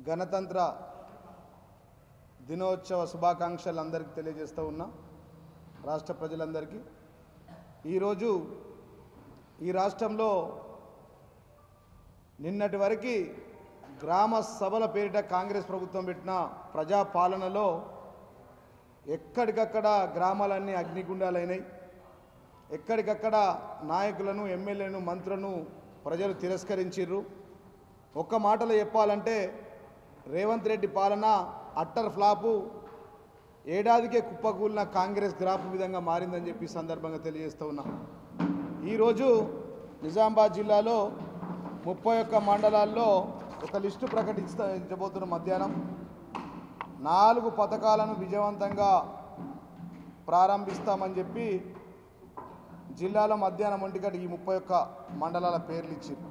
గణతంత్ర దినోత్సవ శుభాకాంక్షలు అందరికీ తెలియజేస్తూ ఉన్నా. రాష్ట్ర ప్రజలందరికీ ఈరోజు ఈ రాష్ట్రంలో నిన్నటి వరకు గ్రామ సభల పేరిట కాంగ్రెస్ ప్రభుత్వం పెట్టిన ప్రజాపాలనలో ఎక్కడికక్కడ గ్రామాలన్నీ అగ్నిగుండాలైనాయి. ఎక్కడికక్కడ నాయకులను, ఎమ్మెల్యేలను, మంత్రులను ప్రజలు తిరస్కరించారు. ఒక్క మాటలో చెప్పాలంటే రేవంత్ రెడ్డి పాలన అట్టర్ ఫ్లాపు, ఏడాదికే కుప్పకూలిన కాంగ్రెస్ గ్రాఫ్ విధంగా మారిందని చెప్పి సందర్భంగా తెలియజేస్తూ ఉన్నా. ఈరోజు నిజామాబాద్ జిల్లాలో 31 మండలాల్లో ఒక లిస్టు ప్రకటించబోతున్న మధ్యాహ్నం 4 పథకాలను విజయవంతంగా ప్రారంభిస్తామని చెప్పి జిల్లాలో మధ్యాహ్నం 1 గంటకి ఈ 31 మండలాల పేర్లు ఇచ్చారు.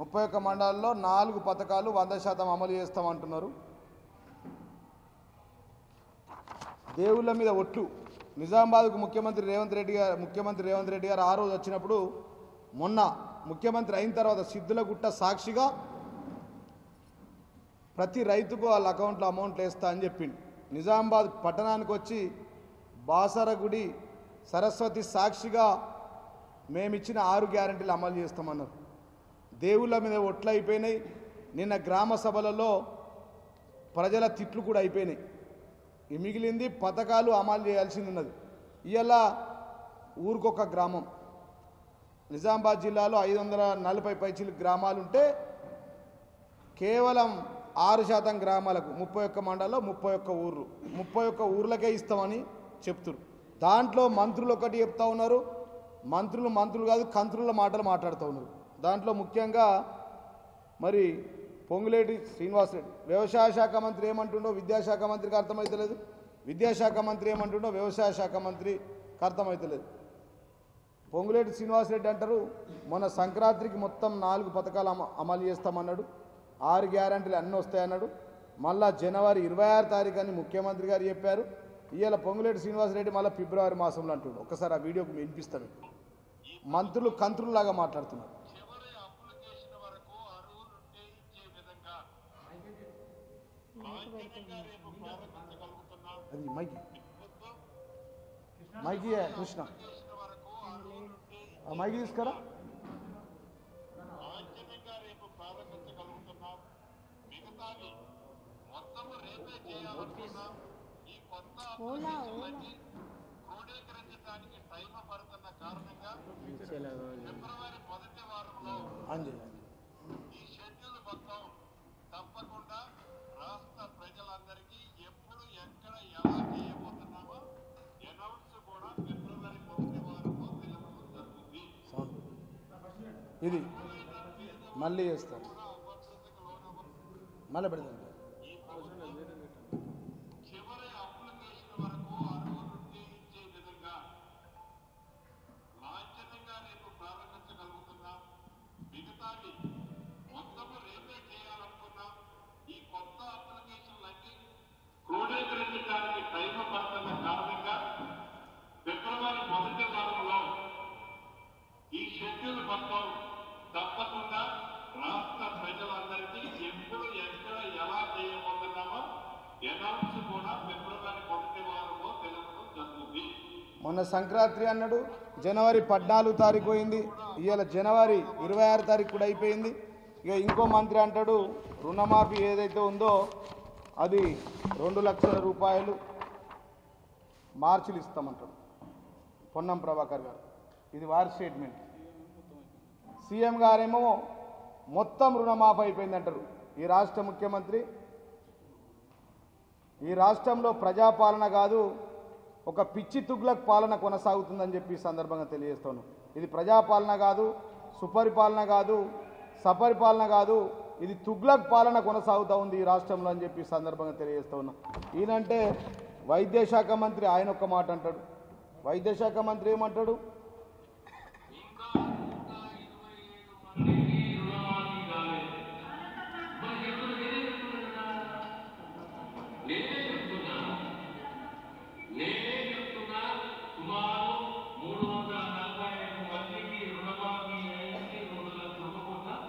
31 మండలాల్లో 4 పథకాలు 100% అమలు చేస్తామంటున్నారు. దేవుళ్ళ మీద ఒట్లు. నిజామాబాద్కు ముఖ్యమంత్రి రేవంత్ రెడ్డి గారు ఆ రోజు వచ్చినప్పుడు, మొన్న ముఖ్యమంత్రి అయిన తర్వాత సిద్ధులగుట్ట సాక్షిగా ప్రతి రైతుకు వాళ్ళ అకౌంట్లో అమౌంట్లు వేస్తా అని చెప్పిండు. నిజామాబాద్ పట్టణానికి వచ్చి బాసరగుడి సరస్వతి సాక్షిగా మేమిచ్చిన 6 గ్యారెంటీలు అమలు చేస్తామన్నారు. దేవుళ్ళ మీద ఒట్లు అయిపోయినాయి. నిన్న గ్రామ సభలలో ప్రజల తిట్లు కూడా అయిపోయినాయి. మిగిలింది పథకాలు అమలు చేయాల్సింది ఉన్నది. ఇవాళ ఊరికొక గ్రామం. నిజామాబాద్ జిల్లాలో 540 పైచిలు గ్రామాలుంటే కేవలం 6% గ్రామాలకు 31 మండలాల్లో 31 ఊర్లు 31 ఊర్లకే ఇస్తామని చెప్తున్నారు. దాంట్లో మంత్రులు ఒకటి చెప్తా ఉన్నారు. మంత్రులు కాదు, కంత్రుల మాటలు మాట్లాడుతూ ఉన్నారు. దాంట్లో ముఖ్యంగా మరి పొంగులేటి శ్రీనివాసరెడ్డి వ్యవసాయ శాఖ మంత్రి ఏమంటుండో విద్యాశాఖ మంత్రికి అర్థమవుతలేదు, విద్యాశాఖ మంత్రి ఏమంటుండో వ్యవసాయ శాఖ మంత్రికి అర్థమవుతలేదు. పొంగులేటి శ్రీనివాసరెడ్డి అంటారు మొన్న సంక్రాంతికి మొత్తం 4 పథకాలు అమలు చేస్తామన్నాడు, 6 గ్యారెంటీలు అన్నీ వస్తాయన్నాడు. మళ్ళా జనవరి 26 తారీఖు అని ముఖ్యమంత్రి గారు చెప్పారు. ఇవాళ పొంగులేటి శ్రీనివాసరెడ్డి మళ్ళీ ఫిబ్రవరి మాసంలో అంటుడు. ఒక్కసారి ఆ వీడియోకి వినిపిస్తాను. మంత్రులు కంత్రుల్లాగా మాట్లాడుతున్నారు. అది మైకి కృష్ణ మైకి తీసుకురా. తప్పకుండా రాష్ట్ర ప్రజలందరికీ ఎప్పుడు ఎక్కడ ఎలా చేయబోతున్నామో అనౌన్స్ కూడా ఫిబ్రవరి 1 వారంలో తెలపడం జరుగుతుంది. ఇది మళ్ళీ చేస్తాం, మళ్ళీ పెడతాం. చివరి అప్లికేషన్ వరకు అర్హులు నుండి ఇచ్చే విధంగా లాంఛనంగా రేపు ప్రారంభించగలుగుతున్నాం. మిగతావి మొత్తము రేపే చేయాలనుకున్నాం. ఈ కొత్త అప్లికేషన్లన్నీ క్రోడీకరించడానికి టైం పడుతున్న కారణంగా ఫిబ్రవరి 1 వారంలో ఈ షెడ్యూల్ మొత్తం తప్పకుండా రాష్ట్ర ప్రజలందరికీ ఎప్పుడు ఎక్కడ ఎలా చేయబోతున్నామో అనౌన్స్ కూడా ఫిబ్రవరి 1 వారంలో తెలపడం జరుగుతుంది. మొన్న సంక్రాంతి అన్నాడు, జనవరి 14 తారీఖు పోయింది. ఇవాళ జనవరి 26 తారీఖు కూడా అయిపోయింది. ఇక ఇంకో మంత్రి అంటాడు రుణమాఫీ ఏదైతే ఉందో అది 2 లక్షల రూపాయలు మార్చిలు ఇస్తామంటాడు పొన్నం ప్రభాకర్ గారు. ఇది వారి స్టేట్మెంట్. సీఎం గారేమో మొత్తం రుణమాఫీ అయిపోయింది అంటారు. ఈ రాష్ట్ర ముఖ్యమంత్రి ఈ రాష్ట్రంలో ప్రజాపాలన కాదు, ఒక పిచ్చి తుగ్లక్ పాలన కొనసాగుతుందని చెప్పి ఈ సందర్భంగా తెలియజేస్తాను. ఇది ప్రజాపాలన కాదు, సుపరిపాలన కాదు, సపరిపాలన కాదు, ఇది తుగ్లక్ పాలన కొనసాగుతూ ఉంది ఈ రాష్ట్రంలో అని చెప్పి సందర్భంగా తెలియజేస్తూ ఉన్నా. ఈయనంటే వైద్య శాఖ మంత్రి ఆయన ఒక్క మాట అంటాడు. వైద్య శాఖ మంత్రి ఏమంటాడు? సుమారు 345 మందికి రుణమాఫీ 2 లక్షల రూపాయల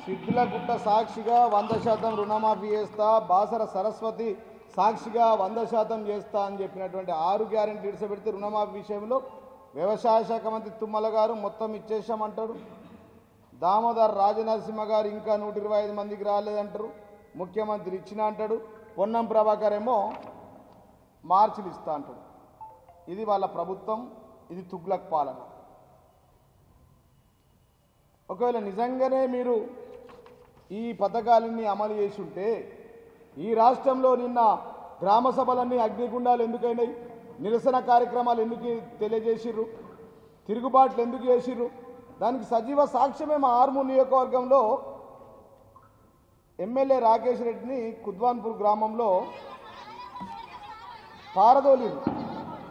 సిద్దులగుట్ట సాక్షిగా 100% రుణమాఫీ చేస్తా, బాసర సరస్వతి సాక్షిగా 100% చేస్తా అని చెప్పినటువంటి 6 గ్యారెంటీ ఇడిసపెడితే రుణమాఫీ విషయంలో వ్యవసాయ శాఖ మంత్రి తుమ్మల గారు మొత్తం ఇచ్చేసామంటాడు. దామోదర్ రాజనరసింహ గారు ఇంకా 125 మందికి రాలేదంటారు. ముఖ్యమంత్రి ఇచ్చిన అంటాడు. పొన్నం ప్రభాకర్ ఏమో మార్చిలు ఇస్తా అంటాడు. ఇది వాళ్ళ ప్రభుత్వం, ఇది తుగ్లక్ పాలన. ఒకవేళ నిజంగానే మీరు ఈ పథకాలన్నీ అమలు చేసి ఉంటే ఈ రాష్ట్రంలో నిన్న గ్రామ సభలన్నీ అగ్నిగుండాలు ఎందుకైనాయి? నిరసన కార్యక్రమాలు ఎందుకు తెలియజేసిర్రు? తిరుగుబాట్లు ఎందుకు చేసిర్రు? దానికి సజీవ సాక్ష్యమే మా ఆర్మూర్ నియోజకవర్గంలో ఎమ్మెల్యే రాకేష్ రెడ్డిని కుద్వాన్పూర్ గ్రామంలో పారదోలిరు,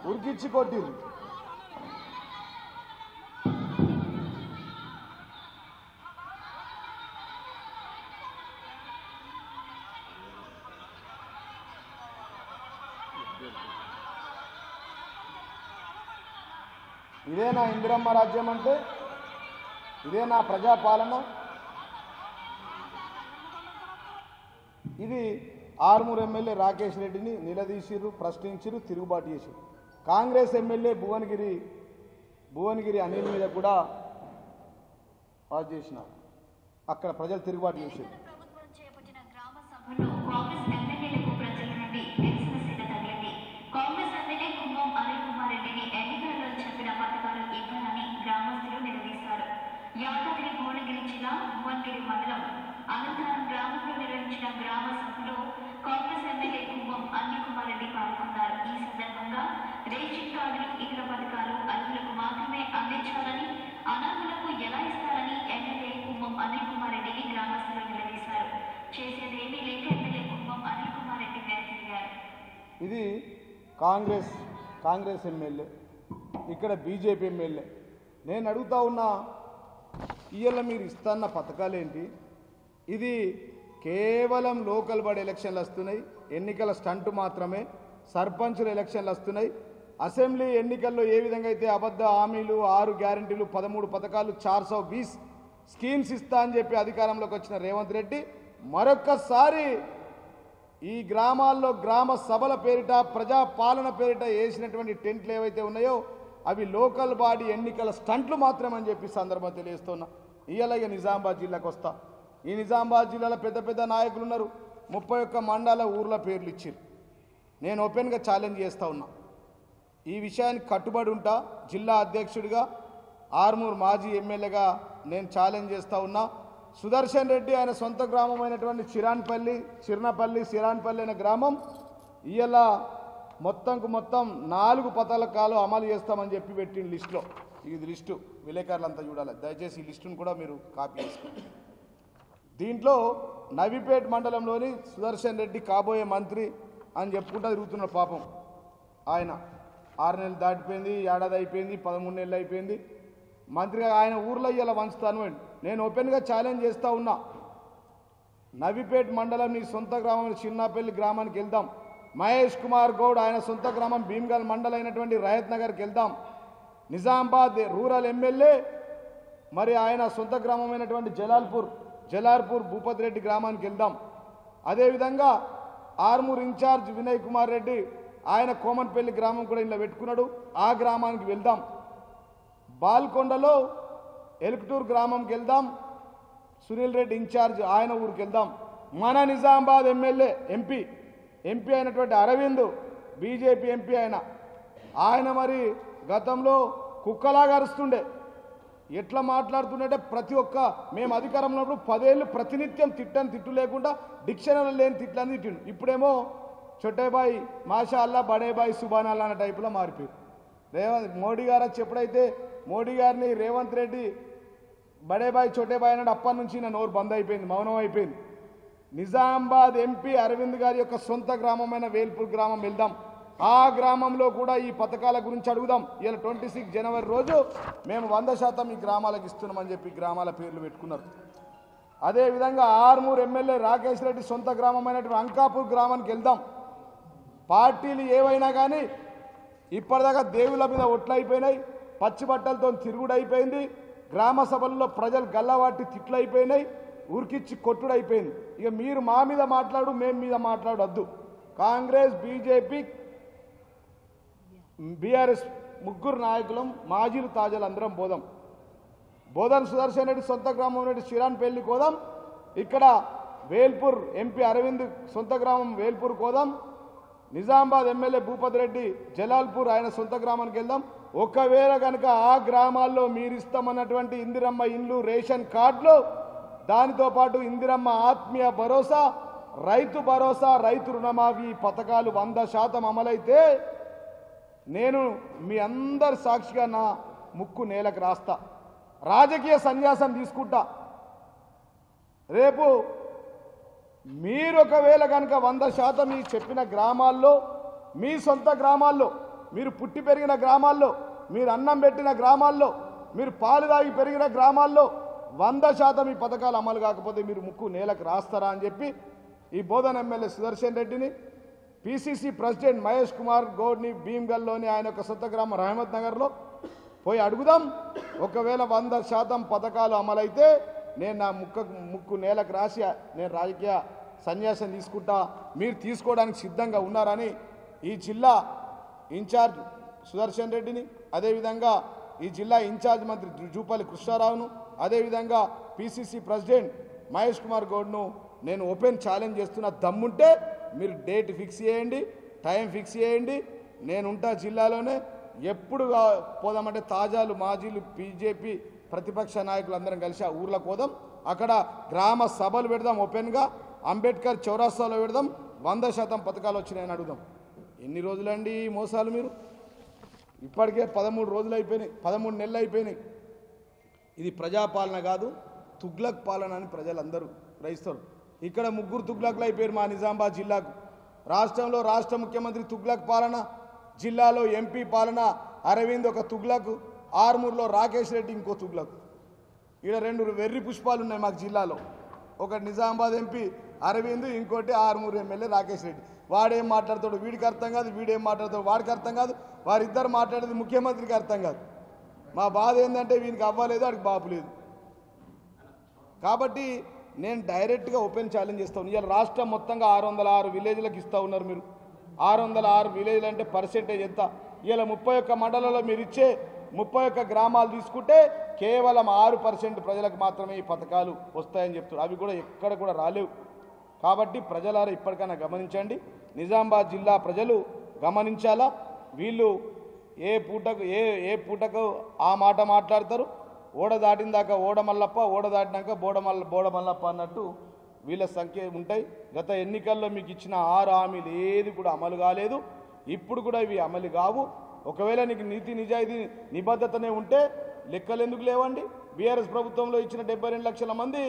ఉరికిచ్చి కొట్టిరు. ఇదే నా ఇందిరమ్మ రాజ్యం అంటే? ఇదే నా ప్రజాపాలన? ఇది ఆర్మూర్ ఎమ్మెల్యే రాకేష్ రెడ్డిని నిలదీసిరు, ప్రశ్నించిరు, తిరుగుబాటు చేసిరు. కాంగ్రెస్ ఎమ్మెల్యే భువనగిరి అనిల్ మీద కూడా పాస్ చేసినారు. అక్కడ ప్రజలు తిరుగుబాటు చేశారు. యాదాద్రి భువనగిరి జిల్లా భువనగిరి మండలం అనంతరం గ్రామంలో నిర్వహించిన గ్రామ సభలో కాంగ్రెస్ ఎమ్మెల్యే కుంభం అనిల్ కుమార్ రెడ్డి పాల్గొన్నారు. ఈ సందర్భంగా రేషన్ కార్డులు, ఇతర పథకాలు అర్హులకు మాత్రమే అందించాలని, అనర్హులకు ఎలా ఇస్తారని ఎమ్మెల్యే కుంభం అనిల్ కుమార్ రెడ్డిని గ్రామస్తులు నిలదీశారు. చేసేదేమీ లేక ఎమ్మెల్యే కుంభం అనిల్ కుమార్ రెడ్డి వెనక్కిదిగారు. ఇది కాంగ్రెస్ ఎమ్మెల్యే, ఇక్కడ బీజేపీ ఎమ్మెల్యే. నేను అడుగుతా ఉన్నా, ఇవాళ మీరు ఇస్తున్న పథకాలేంటి? ఇది కేవలం లోకల్ బాడీ ఎలక్షన్లు వస్తున్నాయి, ఎన్నికల స్టంట్ మాత్రమే. సర్పంచుల ఎలక్షన్లు వస్తున్నాయి. అసెంబ్లీ ఎన్నికల్లో ఏ విధంగా అయితే అబద్ధ హామీలు, 6 గ్యారెంటీలు, 13 పథకాలు, 420 స్కీమ్స్ ఇస్తా అని చెప్పి అధికారంలోకి వచ్చిన రేవంత్ రెడ్డి మరొక్కసారి ఈ గ్రామాల్లో గ్రామ సభల పేరిట, ప్రజాపాలన పేరిట వేసినటువంటి టెంట్లు ఏవైతే ఉన్నాయో అవి లోకల్ బాడీ ఎన్నికల స్టంట్లు మాత్రమని చెప్పి సందర్భం తెలియజేస్తున్నా. ఇలాగే నిజామాబాద్ జిల్లాకు వస్తా. ఈ నిజామాబాద్ జిల్లాలో పెద్ద పెద్ద నాయకులు ఉన్నారు. 31 మండల ఊర్ల పేర్లు ఇచ్చారు. నేను ఓపెన్గా ఛాలెంజ్ చేస్తూ ఉన్నా, ఈ విషయానికి కట్టుబడి ఉంటా. జిల్లా అధ్యక్షుడిగా, ఆర్మూర్ మాజీ ఎమ్మెల్యేగా నేను ఛాలెంజ్ చేస్తూ ఉన్నా. సుదర్శన్ రెడ్డి ఆయన సొంత గ్రామమైనటువంటి చిరాన్పల్లి అనే గ్రామం ఇవాళ మొత్తంకు మొత్తం 4 పథకాలు అమలు చేస్తామని చెప్పి పెట్టిన లిస్టులో. ఇది లిస్టు, విలేకరులంతా చూడాలి. దయచేసి ఈ లిస్టును కూడా మీరు కాపీ చేసుకోండి. దీంట్లో నవీపేట్ మండలంలోని సుదర్శన్ రెడ్డి కాబోయే మంత్రి అని చెప్పుకుంటూ తిరుగుతున్న పాపం. ఆయన 6 నెలలు దాటిపోయింది, ఏడాది అయిపోయింది, 13 నెలలు అయిపోయింది. మంత్రిగా ఆయన ఊర్లో ఇలా వంచుతాను. నేను ఓపెన్గా ఛాలెంజ్ చేస్తూ ఉన్నా, నవీపేట్ మండలం నీ సొంత గ్రామం చిన్నపల్లి గ్రామానికి వెళ్దాం. మహేష్ కుమార్ గౌడ్ ఆయన సొంత గ్రామం భీమ్గల్ మండలం అయినటువంటి రయత్ నగర్కి వెళ్దాం. నిజామాబాద్ రూరల్ ఎమ్మెల్యే మరి ఆయన సొంత గ్రామమైనటువంటి జలార్పూర్ భూపతి రెడ్డి గ్రామానికి వెళ్దాం. అదేవిధంగా ఆర్మూర్ ఇన్ఛార్జ్ వినయ్ కుమార్ రెడ్డి ఆయన కోమన్పల్లి గ్రామం కూడా ఇలా పెట్టుకున్నాడు. ఆ గ్రామానికి వెళ్దాం. బాల్కొండలో ఎలుకుటూరు గ్రామంకి వెళ్దాం. సునీల్ రెడ్డి ఇన్ఛార్జ్ ఆయన ఊరికి వెళ్దాం. మన నిజామాబాద్ ఎమ్మెల్యే ఎంపీ అయినటువంటి అరవింద్ బీజేపీ ఎంపీ ఆయన మరి గతంలో కుక్కలాగా అరుస్తుండే. ఎట్లా మాట్లాడుతుండే ప్రతి ఒక్క మేము అధికారంలో ఉన్నప్పుడు 10 ఏళ్ళు ప్రతినిత్యం తిట్టు లేకుండా డిక్షనరీ లేని తిట్లని తిట్టిండు. ఇప్పుడేమో చొట్టేబాయి మాషా అల్లా, బడేబాయి సుబాన్ అల్లా అనే టైపులో మారిపోయారు. మోడీ గారు వచ్చి ఎప్పుడైతే మోడీ గారిని రేవంత్ రెడ్డి బడేబాయి చోటేబాయి అన్నాడు, అప్పటి నుంచి నా నోరు బంద్ అయిపోయింది, మౌనం అయిపోయింది. నిజామాబాద్ ఎంపీ అరవింద్ గారి యొక్క సొంత గ్రామమైన వేల్పూర్ గ్రామం వెళ్దాం. ఆ గ్రామంలో కూడా ఈ పథకాల గురించి అడుగుదాం. ఇలా 26 జనవరి రోజు మేము 100% ఈ గ్రామాలకు ఇస్తున్నామని చెప్పి గ్రామాల పేర్లు పెట్టుకున్నారు. అదేవిధంగా ఆర్మూర్ ఎమ్మెల్యే రాకేష్ రెడ్డి సొంత గ్రామమైనటువంటి అంకాపూర్ గ్రామానికి వెళ్దాం. పార్టీలు ఏవైనా కానీ ఇప్పటిదాకా దేవుళ్ళ మీద ఒట్లయిపోయినాయి, పచ్చి బట్టలతో తిరుగుడు అయిపోయింది, గ్రామ సభల్లో ప్రజలు గల్లవాటి తిట్లు అయిపోయినాయి. ఉరికిచ్చి కొట్టుడైపోయింది. ఇక మీరు మా మీద మాట్లాడు, మేము మీద మాట్లాడొద్దు. కాంగ్రెస్, బీజేపీ, బీఆర్ఎస్ ముగ్గురు నాయకులం, మాజీలు తాజాలు అందరం పోదాం. బోధన్ సుదర్శన్ రెడ్డి సొంత గ్రామం రెడ్డి శిరాన్ పెళ్లి కోదాం. ఇక్కడ వేల్పూర్ ఎంపీ అరవింద్ సొంత గ్రామం వేల్పూర్ కోదాం. నిజామాబాద్ ఎమ్మెల్యే భూపతి రెడ్డి జలాల్పూర్ ఆయన సొంత గ్రామానికి వెళ్దాం. ఒకవేళ కనుక ఆ గ్రామాల్లో మీరు ఇస్తామన్నటువంటి ఇందిరమ్మ ఇండ్లు, రేషన్ కార్డులు, దానితో పాటు ఇందిరమ్మ ఆత్మీయ భరోసా, రైతు భరోసా, రైతు రుణమాఫీ పథకాలు 100% అమలైతే నేను మీ అందరి సాక్షిగా నా ముక్కు నేలకు రాస్తా, రాజకీయ సన్యాసం తీసుకుంటా. రేపు మీరు ఒకవేళ కనుక 100% మీ చెప్పిన గ్రామాల్లో, మీ సొంత గ్రామాల్లో, మీరు పుట్టి పెరిగిన గ్రామాల్లో, మీరు అన్నం పెట్టిన గ్రామాల్లో, మీరు పాలు తాగి పెరిగిన గ్రామాల్లో 100% ఈ పథకాలు అమలు కాకపోతే మీరు ముక్కు నేలకు రాస్తారా అని చెప్పి ఈ బోధన్ ఎమ్మెల్యే సుదర్శన్ రెడ్డిని, పిసిసి ప్రెసిడెంట్ మహేష్ కుమార్ గౌడ్ని భీమ్గల్లోని ఆయన యొక్క సొంత గ్రామం రహమత్ నగర్లో పోయి అడుగుదాం. ఒకవేళ 100% పథకాలు అమలైతే నేను నా ముక్కు నేలకు రాసి నేను రాజకీయ సన్యాసం తీసుకుంటా, మీరు తీసుకోవడానికి సిద్ధంగా ఉన్నారని ఈ జిల్లా ఇన్ఛార్జ్ సుదర్శన్ రెడ్డిని, అదేవిధంగా ఈ జిల్లా ఇన్ఛార్జ్ మంత్రి జూపల్లి కృష్ణారావును, అదేవిధంగా పిసిసి ప్రెసిడెంట్ మహేష్ కుమార్ గౌడ్ను నేను ఓపెన్ ఛాలెంజ్ చేస్తున్న. దమ్ముంటే మీరు డేట్ ఫిక్స్ చేయండి, టైం ఫిక్స్ చేయండి, నేనుంటా జిల్లాలోనే. ఎప్పుడు పోదామంటే తాజాలు, మాజీలు, బీజేపీ ప్రతిపక్ష నాయకులు అందరం కలిసి ఆ ఊర్లోకి పోదాం. అక్కడ గ్రామ సభలు పెడదాం, ఓపెన్గా అంబేద్కర్ చౌరస్తాలో పెడదాం. 100% పథకాలు వచ్చినాయని అడుగుదాం. ఎన్ని రోజులండి ఈ మోసాలు? మీరు ఇప్పటికే 13 రోజులు అయిపోయినాయి, 13 నెలలు అయిపోయినాయి. ఇది ప్రజాపాలన కాదు, తుగ్లక్ పాలన అని ప్రజలందరూ గ్రహిస్తారు. ఇక్కడ ముగ్గురు తుగ్లక్లు అయిపోయారు మా నిజామాబాద్ జిల్లాకు. రాష్ట్రంలో రాష్ట్ర ముఖ్యమంత్రి తుగ్లక్ పాలన, జిల్లాలో ఎంపీ పాలన అరవింద్ ఒక తుగ్లక్, ఆర్మూర్లో రాకేష్ రెడ్డి ఇంకో తుగ్లక్. ఇక్కడ 2 వెర్రి పుష్పాలు ఉన్నాయి మాకు జిల్లాలో. ఒకటి నిజామాబాద్ ఎంపీ అరవింద్, ఇంకోటి ఆర్మూర్ ఎమ్మెల్యే రాకేష్ రెడ్డి. వాడేం మాట్లాడతాడు వీడికి అర్థం కాదు, వీడేం మాట్లాడతాడు వాడికి అర్థం కాదు, వారిద్దరు మాట్లాడేది ముఖ్యమంత్రికి అర్థం కాదు. మా బాధ ఏంటంటే వీనికి అవ్వలేదు, వాడికి బాపు లేదు. కాబట్టి నేను డైరెక్ట్గా ఓపెన్ ఛాలెంజ్ చేస్తాను. ఇవాళ రాష్ట్రం మొత్తంగా 606 విలేజ్లకు ఇస్తూ ఉన్నారు. మీరు 606 విలేజ్లు అంటే పర్సెంటేజ్ ఎంత? ఇవాళ 31 మండలంలో మీరు ఇచ్చే 31 గ్రామాలు తీసుకుంటే కేవలం 6% ప్రజలకు మాత్రమే ఈ పథకాలు వస్తాయని చెప్తారు. అవి కూడా ఎక్కడ కూడా రాలేవు. కాబట్టి ప్రజలారా ఇప్పటికైనా గమనించండి, నిజామాబాద్ జిల్లా ప్రజలు గమనించాలా. వీళ్ళు ఏ పూటకు ఆ మాట మాట్లాడతారు. ఓడ దాటిన దాకా ఓడ మల్లప్ప, ఓడ దాటినాక బోడ మల్లప్ప అన్నట్టు వీళ్ళ సంఖ్య ఉంటాయి. గత ఎన్నికల్లో మీకు ఇచ్చిన 6 హామీలు ఏది కూడా అమలు కాలేదు, ఇప్పుడు కూడా ఇవి అమలు కావు. ఒకవేళ నీకు నీతి నిజాయితీ నిబద్ధతనే ఉంటే లెక్కలు ఎందుకు లేవండి? బీఆర్ఎస్ ప్రభుత్వంలో ఇచ్చిన 72 లక్షల మంది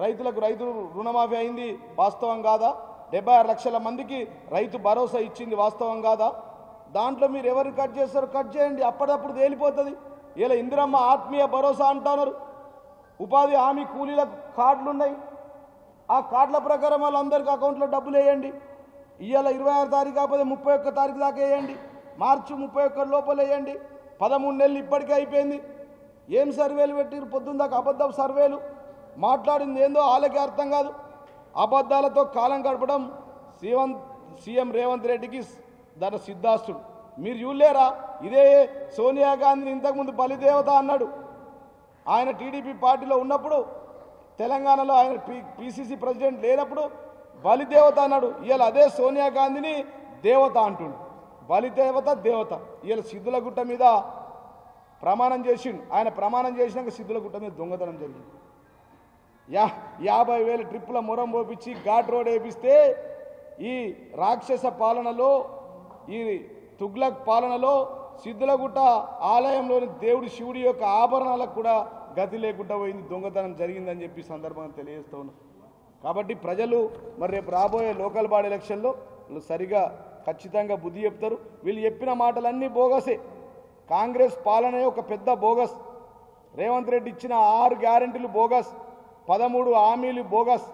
రైతులకు రైతు రుణమాఫీ అయింది, వాస్తవం కాదా? 76 లక్షల మందికి రైతు భరోసా ఇచ్చింది, వాస్తవం కాదా? దాంట్లో మీరు ఎవరిని కట్ చేస్తారో కట్ చేయండి, అప్పటికప్పుడు తేలిపోతుంది. ఇలా ఇందిరమ్మ ఆత్మీయ భరోసా అంటున్నారు, ఉపాధి హామీ కూలీల కార్డులు ఉన్నాయి, ఆ కార్డుల ప్రకారం వాళ్ళందరికీ అకౌంట్లో డబ్బులు వేయండి. ఇవాళ 26 తారీఖు కాకపోతే 31 తారీఖు దాకా వేయండి, మార్చి 31 లోపల వేయండి. 13 నెలలు ఇప్పటికే అయిపోయింది. ఏం సర్వేలు పెట్టిరు? పొద్దున్న దాకా అబద్ధం సర్వేలు, మాట్లాడింది ఏందో వాళ్ళకే అర్థం కాదు. అబద్ధాలతో కాలం గడపడం సీఎం రేవంత్ రెడ్డికి దాని సిద్ధాస్తుడు. మీరు చూడలేరా? ఇదే సోనియా గాంధీని ఇంతకుముందు బలిదేవత అన్నాడు. ఆయన టీడీపీ పార్టీలో ఉన్నప్పుడు, తెలంగాణలో ఆయన పిసిసి ప్రెసిడెంట్ లేనప్పుడు బలిదేవత అన్నాడు. ఇవాళ అదే సోనియా గాంధీని దేవత అంటుండు. బలిదేవత దేవత. ఇవాళ సిద్ధులగుట్ట మీద ప్రమాణం చేసిండు. ఆయన ప్రమాణం చేసినాక సిద్ధులగుట్ట మీద దొంగతనం జరిగింది. 50,000 ట్రిప్పుల మొరం పోపించి ఘాట్ రోడ్ వేపిస్తే ఈ రాక్షస పాలనలో, ఈ తుగ్లక్ పాలనలో సిద్ధులగుట్ట ఆలయంలోని దేవుడి శివుడి యొక్క ఆభరణాలకు కూడా గతి లేకుండా పోయింది, దొంగతనం జరిగిందని చెప్పి సందర్భంగా తెలియజేస్తూ ఉన్నాం. కాబట్టి ప్రజలు మరి రేపు రాబోయే లోకల్ బాడీ ఎలక్షన్లో సరిగా ఖచ్చితంగా బుద్ధి చెప్తారు. వీళ్ళు చెప్పిన మాటలన్నీ బోగసే. కాంగ్రెస్ పాలనే ఒక పెద్ద బోగస్. రేవంత్ రెడ్డి ఇచ్చిన 6 గ్యారెంటీలు బోగస్, 13 హామీలు బోగస్,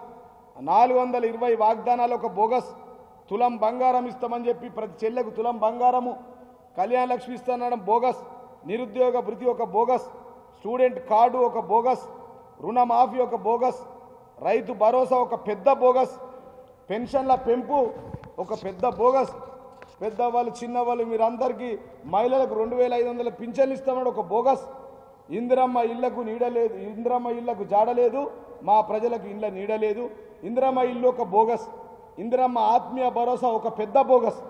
420 వాగ్దానాలు ఒక బోగస్. తులం బంగారం ఇస్తామని చెప్పి ప్రతి చెల్లెకు తులం బంగారము, కళ్యాణ లక్ష్మి ఇస్తానడం బోగస్, నిరుద్యోగ భృతి ఒక బోగస్, స్టూడెంట్ కార్డు ఒక బోగస్, రుణమాఫీ ఒక బోగస్, రైతు భరోసా ఒక పెద్ద బోగస్, పెన్షన్ల పెంపు ఒక పెద్ద బోగస్, పెద్దవాళ్ళు చిన్నవాళ్ళు మీరందరికీ మహిళలకు 2500 పింఛన్లు ఇస్తామని ఒక బోగస్, ఇందిరమ్మ ఇళ్లకు నీడలేదు, ఇందిరమ్మ ఇళ్లకు జాడలేదు, మా ప్రజలకు ఇళ్ళ నీడలేదు, ఇందిరమ్మ ఇల్లు ఒక బోగస్, ఇందిరమ్మ ఆత్మీయ భరోసా ఒక పెద్ద బోగస్.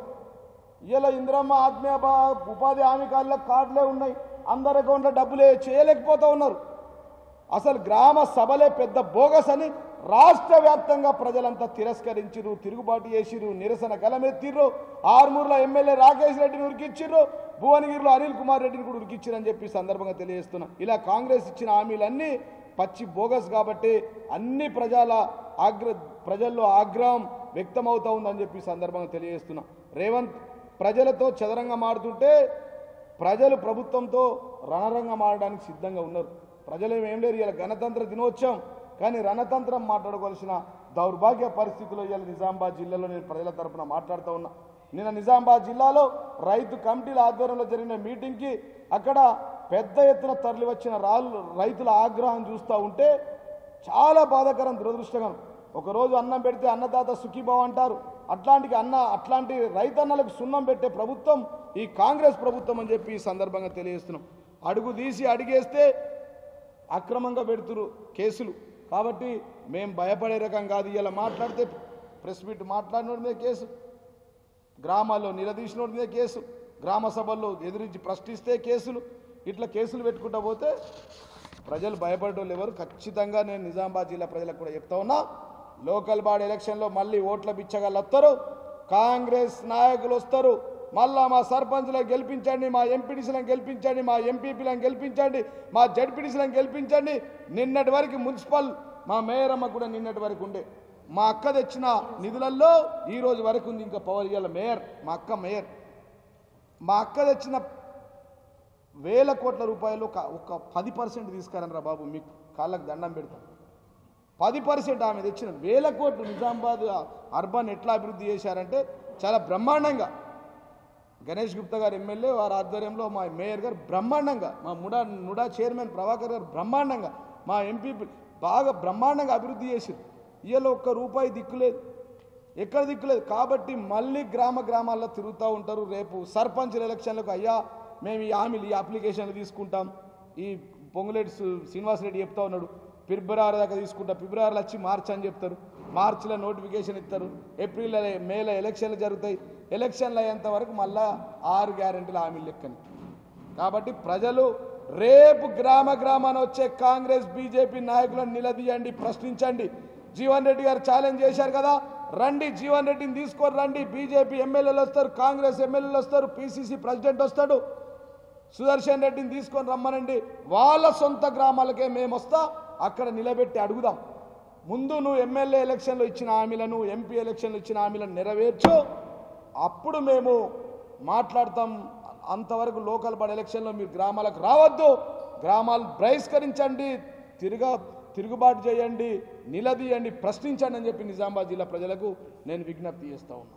ఇలా ఇందిరమ్మ ఆత్మీయ ఉపాధి హామీ కార్డులే ఉన్నాయి, అందరి అకౌంట్లో డబ్బులే చేయలేకపోతూ ఉన్నారు. అసలు గ్రామ సభలే పెద్ద బోగస్ అని రాష్ట్ర వ్యాప్తంగా ప్రజలంతా తిరస్కరించిరు, తిరుగుబాటు చేసిరు, నిరసన గలమెత్తిర్రు. ఆర్మూర్లో ఎమ్మెల్యే రాకేష్ రెడ్డిని ఉరికిచ్చిర్రు, భువనగిరిలో అనిల్ కుమార్ రెడ్డిని కూడా ఉరికిచ్చిరని చెప్పి సందర్భంగా తెలియజేస్తున్నా. ఇలా కాంగ్రెస్ ఇచ్చిన హామీలన్నీ పచ్చి బోగస్ కాబట్టి అన్ని ప్రజల్లో ఆగ్రహం వ్యక్తమవుతా ఉందని చెప్పి సందర్భంగా తెలియజేస్తున్నా. రేవంత్ ప్రజలతో చదరంగం ఆడుతుంటే ప్రజలు ప్రభుత్వంతో రణరంగం ఆడడానికి సిద్ధంగా ఉన్నారు. ప్రజలు ఏం లేరు, ఇలా గణతంత్ర దినోత్సవం కానీ రణతంత్రం మాట్లాడుకోవాల్సిన దౌర్భాగ్య పరిస్థితుల్లో ఇలా నిజామాబాద్ జిల్లాలో నేను ప్రజల తరఫున మాట్లాడుతూ ఉన్నా. నిన్న నిజామాబాద్ జిల్లాలో రైతు కమిటీల ఆధ్వర్యంలో జరిగిన మీటింగ్కి అక్కడ పెద్ద ఎత్తున తరలి వచ్చిన రైతుల ఆగ్రహం చూస్తూ ఉంటే చాలా బాధాకరం, దురదృష్టకరం. ఒకరోజు అన్నం పెడితే అన్నదాత సుఖీభావ అంటారు, అట్లాంటి రైతన్నలకు సున్నం పెట్టే ప్రభుత్వం ఈ కాంగ్రెస్ ప్రభుత్వం అని చెప్పి ఈ సందర్భంగా తెలియజేస్తున్నాం. అడుగు తీసి అడిగేస్తే అక్రమంగా పెడుతురు కేసులు, కాబట్టి మేము భయపడే రకం కాదు. ఇలా మాట్లాడితే ప్రెస్ మీట్ మాట్లాడినోడి మీద కేసు, గ్రామాల్లో నిలదీసినోడి మీద కేసు, గ్రామ సభల్లో ఎదిరించి ప్రశ్నిస్తే కేసులు, ఇట్లా కేసులు పెట్టుకుంటా పోతే ప్రజలు భయపడేవాళ్ళు ఎవరు. ఖచ్చితంగా నేను నిజామాబాద్ జిల్లా ప్రజలకు కూడా చెప్తా ఉన్నా, లోకల్ బాడీ ఎలక్షన్లో మళ్ళీ ఓట్ల బిచ్చగాళ్ళు వస్తారు, కాంగ్రెస్ నాయకులు వస్తారు, మళ్ళా మా సర్పంచ్లను గెలిపించండి, మా ఎంపీటీసీలను గెలిపించండి, మా ఎంపీపీలను గెలిపించండి, మా జడ్పీటీసీలను గెలిపించండి. నిన్నటి వరకు మున్సిపల్ మా మేయర్ అమ్మ కూడా నిన్నటి వరకు ఉండే, మా అక్క తెచ్చిన నిధులలో ఈ రోజు వరకు ఉంది. ఇంకా పవర్ ఇయ్యాల మేయర్, మా అక్క మేయర్, మా అక్క తెచ్చిన 1000 కోట్ల రూపాయలు ఒక 10% తీసుకురండి బాబు, మీకు కాళ్ళకు దండం పెడతాం. 10% ఆమె తెచ్చిన 1000 కోట్లు నిజామాబాద్ అర్బన్ ఎట్లా అభివృద్ధి చేశారంటే చాలా బ్రహ్మాండంగా. గణేష్ గుప్తా గారు ఎమ్మెల్యే వారి ఆధ్వర్యంలో మా మేయర్ గారు బ్రహ్మాండంగా, మా నుడా చైర్మన్ ప్రభాకర్ గారు బ్రహ్మాండంగా, మా ఎంపీ బాగా బ్రహ్మాండంగా అభివృద్ధి చేశారు. ఇవాళ ఒక్క రూపాయి దిక్కులేదు, ఎక్కడ దిక్కులేదు. కాబట్టి మళ్ళీ గ్రామాల్లో తిరుగుతూ ఉంటారు. రేపు సర్పంచుల ఎలక్షన్లకు అయ్యా మేము ఈ హామీలు ఈ అప్లికేషన్లు తీసుకుంటాం, ఈ పొంగులేటి శ్రీనివాసరెడ్డి చెప్తా ఉన్నాడు ఫిబ్రవరి దాకా తీసుకుంటాం, ఫిబ్రవరిలో వచ్చి మార్చి అని చెప్తారు, మార్చిలో నోటిఫికేషన్ ఇస్తారు, ఏప్రిల్ మేలో ఎలక్షన్లు జరుగుతాయి, ఎలక్షన్లు అయ్యేంత వరకు మళ్ళా 6 గ్యారెంటీల హామీలు లెక్కని. కాబట్టి ప్రజలు రేపు గ్రామాన వచ్చే కాంగ్రెస్ బీజేపీ నాయకులను నిలదీయండి, ప్రశ్నించండి. జీవన్ రెడ్డి గారు ఛాలెంజ్ చేశారు కదా, రండి జీవన్ రెడ్డిని తీసుకొని రండి, బీజేపీ ఎమ్మెల్యేలు వస్తారు, కాంగ్రెస్ ఎమ్మెల్యేలు వస్తారు, పిసిసి ప్రెసిడెంట్ వస్తాడు, సుదర్శన్ రెడ్డిని తీసుకొని రమ్మనండి, వాళ్ళ సొంత గ్రామాలకే మేము వస్తా, అక్కడ నిలబెట్టి అడుగుదాం. ముందు నువ్వు ఎమ్మెల్యే ఎలక్షన్లో ఇచ్చిన హామీలను, ఎంపీ ఎలక్షన్లో ఇచ్చిన హామీలను నెరవేర్చు, అప్పుడు మేము మాట్లాడతాం. అంతవరకు లోకల్ బాడీ ఎలక్షన్లో మీరు గ్రామాలకు రావద్దు, గ్రామాలు బహిష్కరించండి, తిరుగుబాటు చేయండి, నిలదీయండి, ప్రశ్నించండి అని చెప్పి నిజామాబాద్ జిల్లా ప్రజలకు నేను విజ్ఞప్తి చేస్తా ఉన్నా.